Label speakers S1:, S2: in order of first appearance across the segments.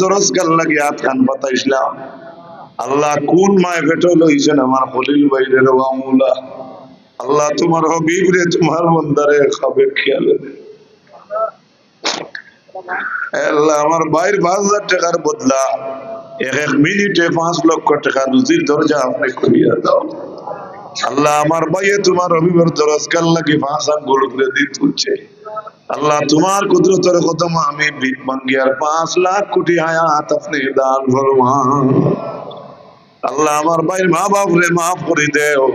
S1: দরজগার লাগি হাত খান পাতাইছিলাম। আল্লাহ কোন মায় ভেটো লইছেন আমার খলিল ভাইরে রওয়ামুলা। আল্লাহ তোমার হবিব রে তোমার বন্দারে খাবে খেয়াল। আল্লাহ আমার ভাইয়ের 5,000 টাকার বদলা এক মিনিটে 5 লক্ষ টাকা রুজির দরজা আপনি খুলিয়া দাও। আল্লাহ আমার ভাইয়ে তোমার হবিবের দরজগার লাগি 5 আঙ্গুল করে দিয়ে তুলছে। আল্লাহ তোমার কুদরতের কদম আমি ভিক মাঙ্গিয়ার 5 লাখ কোটি হায়াত আপনি দান ফরমান। আল্লাহ আমার ভাইয়ের মা বাপ রে মাফ করে দেও।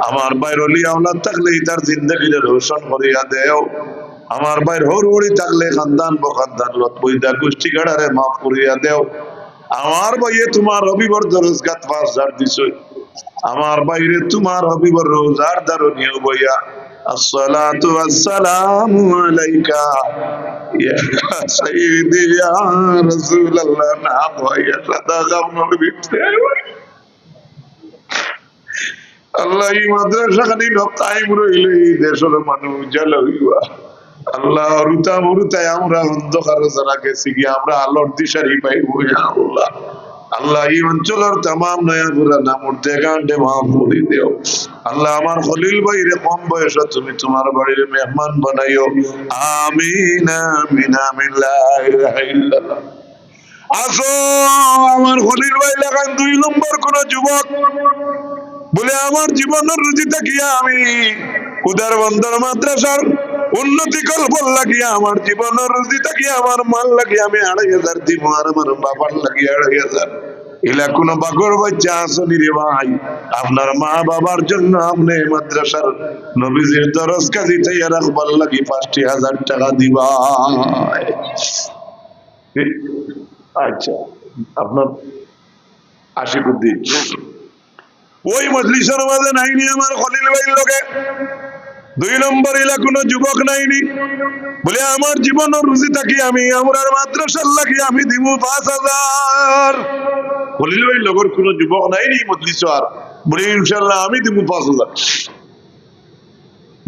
S1: আমার ভাইয়ের ওলি আওলাদ থাকলে তার জিন্দেগিরে রোশন করিয়া দেও। আমার ভাইয়ের হরুড়ি থাকলে খানদান বখানদান লত বইদা গোষ্ঠী গাড়ারে মাফ করিয়া দেও। আমার ভাইয়ে তোমার হবিবর দরজগাত 5,000 দিছো। আমার বাইরে তোমার হবিবর রোজার দারুনিয়া বইয়া আসসালাতু ওয়াসসালামু আলাইকা ইয়া সাইয়্যিদি ইয়া রাসূলুল্লাহ না ভাইয়া সাদা গাউনের ভিতরে। আল্লাহ এই মাদ্রাসা খানি নকাইম রইলে এই দেশের মানুষ জ্বালা হইবা। আল্লাহ রুতা মরুতায় আমরা অন্ধকার যারা গেছি গিয়ে আমরা আলোর দিশারি পাইব। আল্লাহ আল্লাহ এই অঞ্চলের তামাম নয়াপুরা নামর দেগান্ডে মাফ করে দেও। আল্লাহ আমার খলিল ভাইরে কম বয়সে তুমি তোমার বাড়ির মেহমান বানাইও। আমিন আমিন আমিন লা ইলাহা ইল্লাল্লাহ। আসো আমার খলিল ভাই লাগান 2 নম্বর কোন যুবক বলে আমার জীবনের রুজি থাকিয়া আমি উদার বন্দর মাদ্রাসার উন্নতি কল্পন লাগিয়া আমার জীবনের রুজি থাকিয়া আমার মাল লাগিয়া আমি 2,500 দিব আর আমার বাবার লাগিয়া 2,500। এলা কোন বাগর বাচ্চা আসনি রে ভাই। আপনার মা বাবার জন্য আপনি মাদ্রাসার নবীজির দরজ কাজী তাইয়া রাখবার লাগি 5,000 টাকা দিবা। আচ্ছা আপনার আশিকুদ্দিন ওই মজলিসের মাঝে নাইনি আমার খলিল ভাইয়ের লোকে 2 নম্বর এলা কোন যুবক নাইনি বলে আমার জীবনের রুজি থাকি আমি আমার মাদ্রাসার লাগি আমি দিব 5,000। খলিল ভাইয়ের লোকের কোন যুবক নাইনি মজলিস আর বলে ইনশাআল্লাহ আমি দিব 5,000।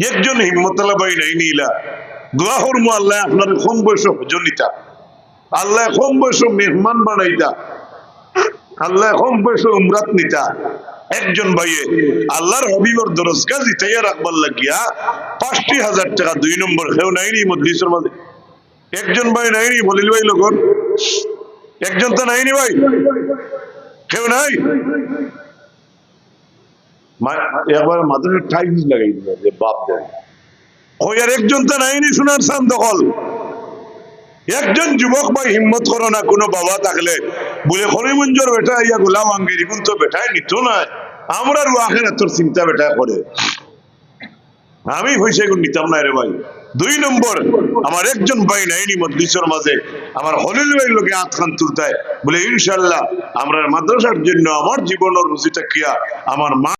S1: একজন হিম্মতলা ভাই নাইনি ইলা দোয়া করমু আল্লাহ আপনার কম বয়স জনিতা, আল্লাহ কম বয়স মেহমান বানাইতা, আল্লাহ কম বয়স উমরাত নিতা। একজন ভাইয়ে আল্লাহর হবিবর দরজগা জিতাইয়া রাখবার লাগিয়া 50,000 টাকা 2 নম্বর কেউ নাইনি মজলিসের মাঝে। একজন ভাই নাইনি বলিল ভাই লোকর একজন তো নাইনি ভাই কেউ নাই। একবার মাথায় টাইম লাগাই দিল যে বাপ দেয় ওই আর একজন তো নাইনি শোনার সান দখল। একজন যুবক ভাই হিম্মত করো না কোনো বাবা থাকলে বলে হরিমঞ্জর বেটা ইয়া গোলাম আঙ্গিরি কোন তো বেটায় নিত না আমরা রুয়াখের তোর চিন্তা বেটা করে আমি হইছে এগুলো নিতাম না রে ভাই। 2 নম্বর আমার একজন ভাই নাইনি মজলিসের মাঝে আমার খলিল ভাইয়ের লোকে হাত খান তুলতায় বলে ইনশাআল্লাহ আমরা মাদ্রাসার জন্য আমার জীবনের রুজিটা কিয়া আমার মা